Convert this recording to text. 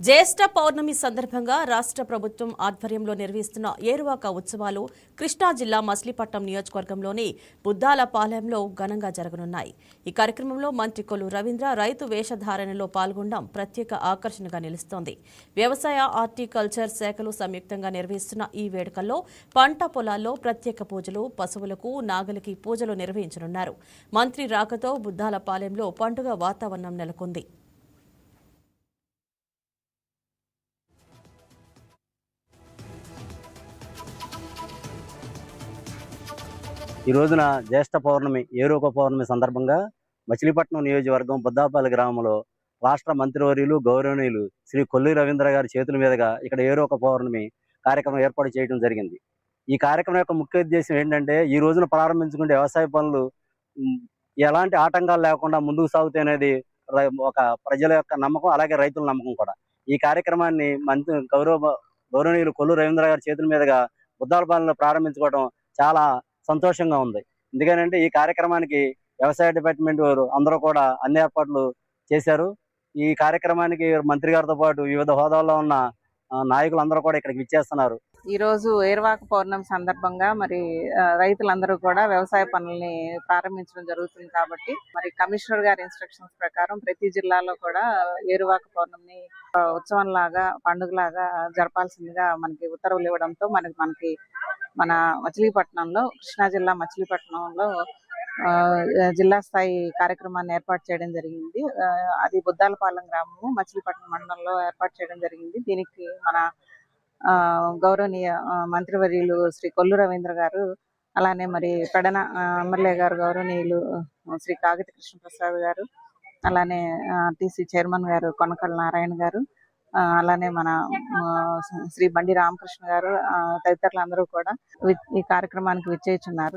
జ్యేష్ఠ పౌర్ణమి సందర్భంగా రాష్ట్ర ప్రభుత్వం ఆధ్వర్యంలో నిర్వహిస్తున్న ఏరువాక ఉత్సవాలు కృష్ణా జిల్లా మచిలీపట్నం నియోజకవర్గంలోని బుద్దాలపాలెంలో ఘనంగా జరగనున్నాయి. ఈ కార్యక్రమంలో మంత్రి కొల్లు రవీంద్ర రైతు వేషధారణలో పాల్గొనడం ప్రత్యేక ఆకర్షణగా నిలుస్తోంది. వ్యవసాయ, హార్టికల్చర్ శాఖలు సంయుక్తంగా నిర్వహిస్తున్న ఈ వేడుకల్లో పంట పొలాల్లో ప్రత్యేక పూజలు, పశువులకు, నాగలికి పూజలు నిర్వహించనున్నారు. మంత్రి రాకతో బుద్దాలపాలెంలో పండుగ వాతావరణం నెలకొంది. ఈ రోజున జ్యేష్ఠ పౌర్ణమి ఏరువాక పౌర్ణమి సందర్భంగా మచిలీపట్నం నియోజకవర్గం బుద్దాపల్లి గ్రామంలో రాష్ట్ర మంత్రివర్యులు గౌరవనీయులు శ్రీ కొల్లు రవీంద్ర గారి చేతుల మీదుగా ఇక్కడ ఏరువాక పౌర్ణమి కార్యక్రమం ఏర్పాటు చేయడం జరిగింది. ఈ కార్యక్రమం యొక్క ముఖ్య ఉద్దేశం ఏంటంటే ఈ రోజున ప్రారంభించుకుంటే వ్యవసాయ పనులు ఎలాంటి ఆటంకాలు లేకుండా ముందుకు సాగుతాయి అనేది ఒక ప్రజల యొక్క నమ్మకం, అలాగే రైతుల నమ్మకం కూడా. ఈ కార్యక్రమాన్ని గౌరవనీయులు కొల్లు రవీంద్ర గారి చేతుల మీదుగా బుద్దాలపాలెంలో ప్రారంభించుకోవడం చాలా సంతోషంగా ఉంది. ఎందుకంటే ఈ కార్యక్రమానికి వ్యవసాయ డిపార్ట్మెంట్ వారు అందరూ కూడా అన్ని ఏర్పాట్లు చేశారు. ఈ కార్యక్రమానికి మంత్రి గారితో పాటు వివిధ హోదాల్లో ఉన్న నాయకులందరూ కూడా ఇక్కడికి విచ్చేస్తున్నారు. ఈ రోజు ఏరువాక పౌర్ణమి సందర్భంగా మరి రైతులందరూ కూడా వ్యవసాయ పనుల్ని ప్రారంభించడం జరుగుతుంది కాబట్టి మరి కమిషనర్ గారి ఇన్స్ట్రక్షన్స్ ప్రకారం ప్రతి జిల్లాలో కూడా ఏరువాక పౌర్ణమిని ఉత్సవం లాగా, పండుగలాగా జరపాల్సిందిగా మనకి ఉత్తర్వులు ఇవ్వడంతో మనకి మన మచిలీపట్నంలో, కృష్ణా జిల్లా మచిలీపట్నంలో జిల్లా స్థాయి కార్యక్రమాన్ని ఏర్పాటు చేయడం జరిగింది. అది బుద్దాలపాలెం గ్రామము మచిలీపట్నం మండలంలో ఏర్పాటు చేయడం జరిగింది. దీనికి మన గౌరవనీయ మంత్రివర్యులు శ్రీ కొల్లు రవీంద్ర గారు, అలానే మరి పెడన ఎమ్మెల్యే గారు గౌరవనీయులు శ్రీ కాగిత కృష్ణప్రసాద్ గారు, అలానే టీసీ చైర్మన్ గారు కొనకళ్ళ నారాయణ గారు, అలానే మన శ్రీ బండి రామకృష్ణ గారు తదితరులందరూ కూడా ఈ కార్యక్రమానికి విచ్చేస్తున్నారు.